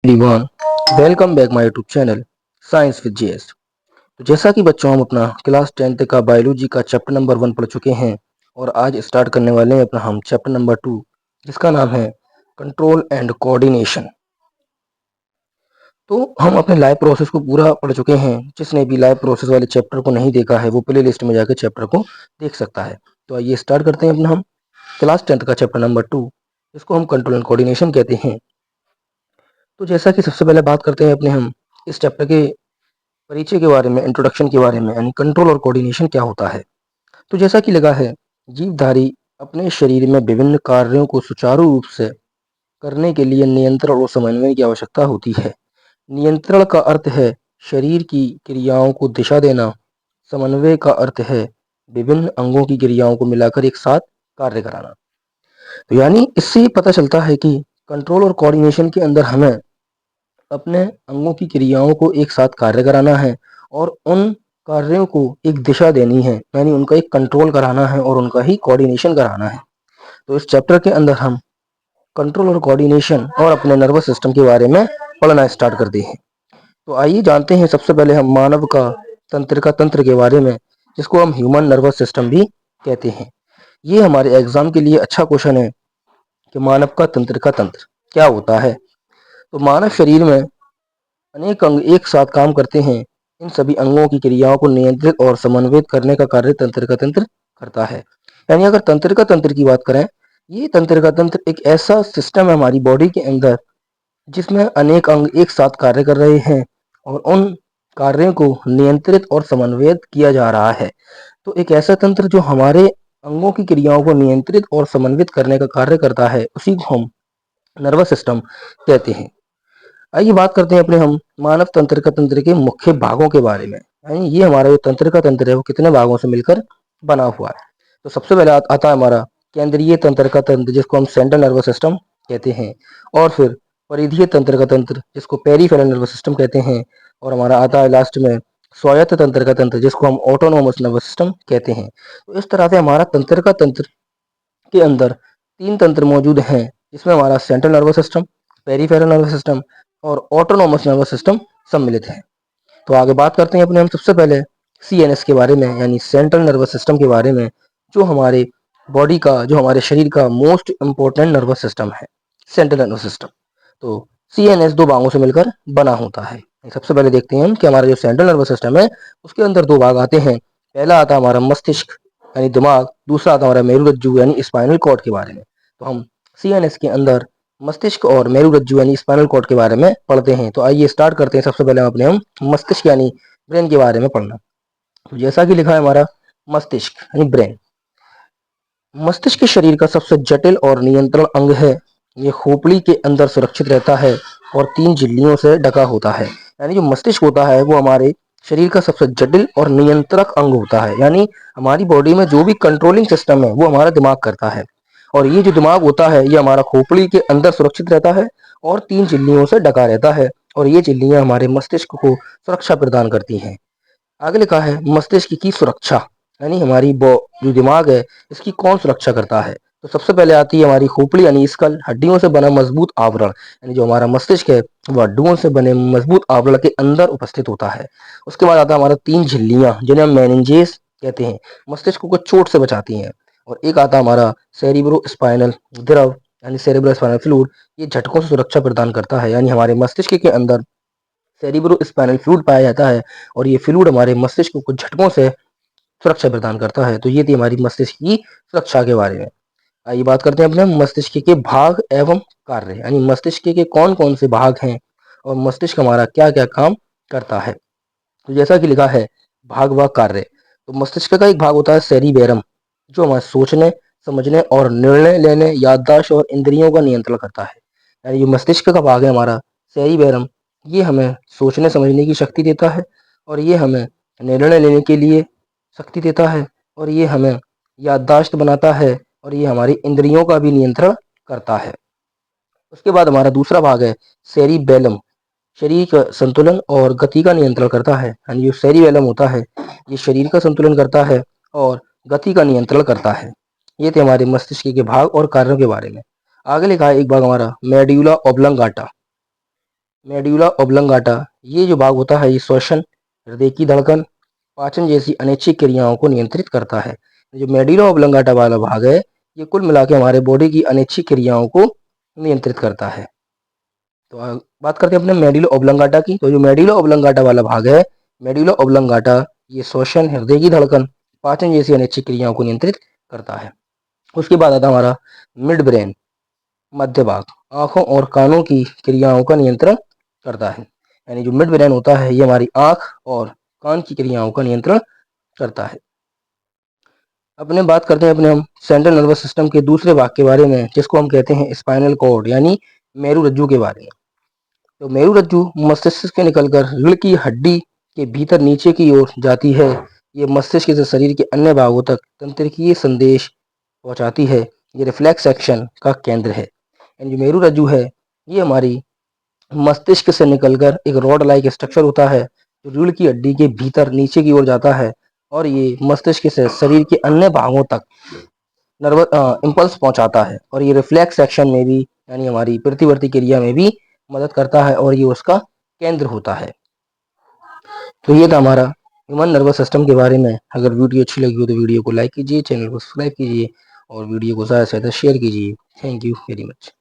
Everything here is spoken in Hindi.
Everyone, welcome back my YouTube channel science with GS. तो जैसा कि बच्चों हम अपना क्लास 10th का बायोलॉजी का चैप्टर नंबर 1 पढ़ चुके हैं और आज स्टार्ट करने वाले हैं अपना हम चैप्टर नंबर 2 जिसका नाम है कंट्रोल एंड कोऑर्डिनेशन। तो हम अपने लाइव प्रोसेस को पूरा पढ़ चुके हैं। जिसने भी लाइव प्रोसेस वाले चैप्टर को नहीं देखा है वो प्ले लिस्ट में जाकर चैप्टर को देख सकता है। तो आइए स्टार्ट करते हैं अपना हम क्लास 10th का चैप्टर नंबर 2 जिसको हम कंट्रोल एंड कोऑर्डिनेशन कहते हैं। तो जैसा कि सबसे पहले बात करते हैं अपने हम इस चैप्टर के परिचय के बारे में, इंट्रोडक्शन के बारे में, यानी कंट्रोल और कोऑर्डिनेशन क्या होता है। तो जैसा कि लगा है, जीवधारी अपने शरीर में विभिन्न कार्यों को सुचारू रूप से करने के लिए नियंत्रण और समन्वय की आवश्यकता होती है। नियंत्रण का अर्थ है शरीर की क्रियाओं को दिशा देना। समन्वय का अर्थ है विभिन्न अंगों की क्रियाओं को मिलाकर एक साथ कार्य कराना। तो यानी इससे पता चलता है कि कंट्रोल और कोऑर्डिनेशन के अंदर हमें अपने अंगों की क्रियाओं को एक साथ कार्य कराना है और उन कार्यों को एक दिशा देनी है, यानी उनका एक कंट्रोल कराना है और उनका ही कोऑर्डिनेशन कराना है। तो इस चैप्टर के अंदर हम कंट्रोल और कोऑर्डिनेशन और अपने नर्वस सिस्टम के बारे में पढ़ना स्टार्ट करते हैं। तो आइए जानते हैं सबसे पहले हम मानव का तंत्रिका तंत्र के बारे में, जिसको हम ह्यूमन नर्वस सिस्टम भी कहते हैं। ये हमारे एग्जाम के लिए अच्छा क्वेश्चन है कि मानव का तंत्रिका तंत्र क्या होता है। तो मानव शरीर में अनेक अंग एक साथ काम करते हैं। इन सभी अंगों की क्रियाओं को नियंत्रित और समन्वित करने का कार्य तंत्रिका तंत्र करता है। यानी अगर तंत्रिका तंत्र की बात करें, ये तंत्रिका तंत्र एक ऐसा सिस्टम है हमारी बॉडी के अंदर जिसमें अनेक अंग एक साथ कार्य कर रहे हैं और उन कार्यों को नियंत्रित और समन्वित किया जा रहा है। तो एक ऐसा तंत्र जो हमारे अंगों की क्रियाओं को नियंत्रित और समन्वित करने का कार्य करता है, उसी को हम नर्वस सिस्टम कहते हैं। आइए बात करते हैं अपने हम मानव तंत्रिका तंत्र के मुख्य भागों के बारे में। यानी ये हमारा जो तंत्रिका तंत्र है वो कितने भागों से मिलकर बना हुआ है। तो सबसे पहले आता है हमारा केंद्रीय तंत्रिका तंत्र, जिसको हम सेंट्रल नर्वस सिस्टम कहते हैं। और फिर परिधीय तंत्रिका तंत्र, जिसको पेरिफेरल नर्वस सिस्टम कहते हैं। और हमारा आता है लास्ट में स्वायत्त तंत्रिका तंत्र, जिसको हम ऑटोनोमस नर्वस सिस्टम कहते हैं। तो इस तरह से हमारा तंत्रिका तंत्र के अंदर तीन तंत्र मौजूद हैं, जिसमें हमारा central nervous system, peripheral nervous system और ऑटोनोमस नर्वस सिस्टम सम्मिलित है। तो आगे बात करते हैं अपने हम सबसे पहले सीएनएस के बारे में, यानी सेंट्रल नर्वस सिस्टम के बारे में, जो हमारे बॉडी का, जो हमारे शरीर का मोस्ट इंपॉर्टेंट नर्वस सिस्टम है, सेंट्रल नर्वस सिस्टम। तो सीएनएस दो भागों से मिलकर बना होता है। सबसे पहले देखते हैं हम कि हमारा जो सेंट्रल नर्वस सिस्टम है उसके अंदर दो भाग आते हैं। पहला आता है हमारा मस्तिष्क यानी दिमाग, दूसरा आता है हमारा मेरुरज्जु यानी स्पाइनल कॉर्ड के बारे में। तो हम सीएनएस के अंदर मस्तिष्क और मेरुरज्जु यानी स्पाइनल कॉर्ड के बारे में पढ़ते हैं। तो आइए स्टार्ट करते हैं। सबसे पहले अपने हम मस्तिष्क यानी ब्रेन के बारे में पढ़ना। तो जैसा कि लिखा है हमारा मस्तिष्क यानी ब्रेन, मस्तिष्क शरीर का सबसे जटिल और नियंत्रण अंग है। ये खोपड़ी के अंदर सुरक्षित रहता है और तीन झिल्लियों से ढका होता है। यानी जो मस्तिष्क होता है वो हमारे शरीर का सबसे जटिल और नियंत्रक अंग होता है। यानी हमारी बॉडी में जो भी कंट्रोलिंग सिस्टम है वो हमारा दिमाग करता है। और ये जो दिमाग होता है ये हमारा खोपड़ी के अंदर सुरक्षित रहता है और तीन झिल्लियों से ढका रहता है। और ये झिल्लियां हमारे मस्तिष्क को सुरक्षा प्रदान करती हैं। आगे लिखा है मस्तिष्क की सुरक्षा, यानी हमारी जो दिमाग है इसकी कौन सुरक्षा करता है। तो सबसे पहले आती है हमारी खोपड़ी यानी स्कल, हड्डियों से बना मजबूत आवरण। यानी जो हमारा मस्तिष्क है वह हड्डियों से बने मजबूत आवरण के अंदर उपस्थित होता है। उसके बाद आता है हमारा तीन झिल्लियां, जिन्हें हम मेनिंजेस कहते हैं, मस्तिष्क को चोट से बचाती हैं। और एक आता है हमारा सेरिब्रो स्पाइनल द्रव यानी सेरिब्रो स्पाइनल फ्लूइड, ये झटकों से सुरक्षा प्रदान करता है। यानी हमारे मस्तिष्क के अंदर सेरिब्रो स्पाइनल फ्लूइड पाया जाता है और ये फ्लूइड हमारे मस्तिष्क को झटकों से सुरक्षा प्रदान करता है। तो ये थी हमारी मस्तिष्क की सुरक्षा के बारे में। आइए बात करते हैं अपने मस्तिष्क के भाग एवं कार्य, यानी मस्तिष्क के कौन कौन से भाग हैं और मस्तिष्क हमारा क्या क्या काम करता है। तो जैसा कि लिखा है भाग व कार्य, तो मस्तिष्क का एक भाग होता है सेरिबेरम, जो हमारे सोचने, समझने और निर्णय लेने, याददाश्त और इंद्रियों का नियंत्रण करता है। यानी जो मस्तिष्क का भाग है हमारा सेरिबेरम, ये हमें सोचने समझने की शक्ति देता है और ये हमें निर्णय लेने के लिए शक्ति देता है और ये हमें याददाश्त बनाता है और ये हमारी इंद्रियों का भी नियंत्रण करता है। उसके बाद हमारा दूसरा भाग है सेरिबेलम, शरीर का संतुलन और गति का नियंत्रण करता है। यानी जो सेरिबेलम होता है ये शरीर का संतुलन करता है और गति का नियंत्रण करता है। ये थे हमारे मस्तिष्क के भाग और कार्यों के बारे में। आगे लिखा है एक भाग हमारा मेडुला ऑब्लंगाटा, मेडुला ऑब्लंगाटा, ये जो भाग होता है ये श्वसन, हृदय की धड़कन, पाचन जैसी अनैच्छिक क्रियाओं को नियंत्रित करता है। जो मेडुला ऑब्लंगाटा वाला भाग है ये कुल मिला के हमारे बॉडी की अनैच्छिक क्रियाओं को नियंत्रित करता है। तो बात करते हैं अपने मेडुला ऑब्लंगाटा की। तो जो मेडुला ऑब्लंगाटा वाला भाग है, मेडुला ऑब्लंगाटा ये श्वसन, हृदय की धड़कन, पाचन जैसी अनैच्छिक क्रियाओं को नियंत्रित करता है। उसके बाद आता हमारा मिड ब्रेन, मध्य भाग, आंखों और कानों की क्रियाओं का नियंत्रण करता है। यानी जो मिड ब्रेन होता है ये हमारी आंख और कान की क्रियाओं का नियंत्रण करता है। अपने बात करते हैं अपने हम सेंट्रल नर्वस सिस्टम के दूसरे भाग के बारे में, जिसको हम कहते हैं स्पाइनल कॉर्ड यानी मेरुरज्जु के बारे में। तो मेरुरज्जु मस्तिष्क से निकलकर रीढ़ की हड्डी के भीतर नीचे की ओर जाती है। ये मस्तिष्क से शरीर के अन्य भागों तक तंत्रिकीय संदेश पहुंचाती है। ये रिफ्लेक्स एक्शन का केंद्र है। जो मेरुरज्जु है ये हमारी मस्तिष्क से निकलकर एक रॉड लाइक स्ट्रक्चर होता है जो रीढ़ की हड्डी के भीतर नीचे की ओर जाता है और ये मस्तिष्क से शरीर के अन्य भागों तक इम्पल्स पहुंचाता है और ये रिफ्लेक्स एक्शन में भी यानी हमारी प्रतिवर्ती क्रिया में भी मदद करता है और ये उसका केंद्र होता है। तो ये था हमारा ह्यूमन नर्वस सिस्टम के बारे में। अगर वीडियो अच्छी लगी हो तो वीडियो को लाइक कीजिए, चैनल को सब्सक्राइब कीजिए और वीडियो को ज़्यादा से ज़्यादा शेयर कीजिए। Thank you very much.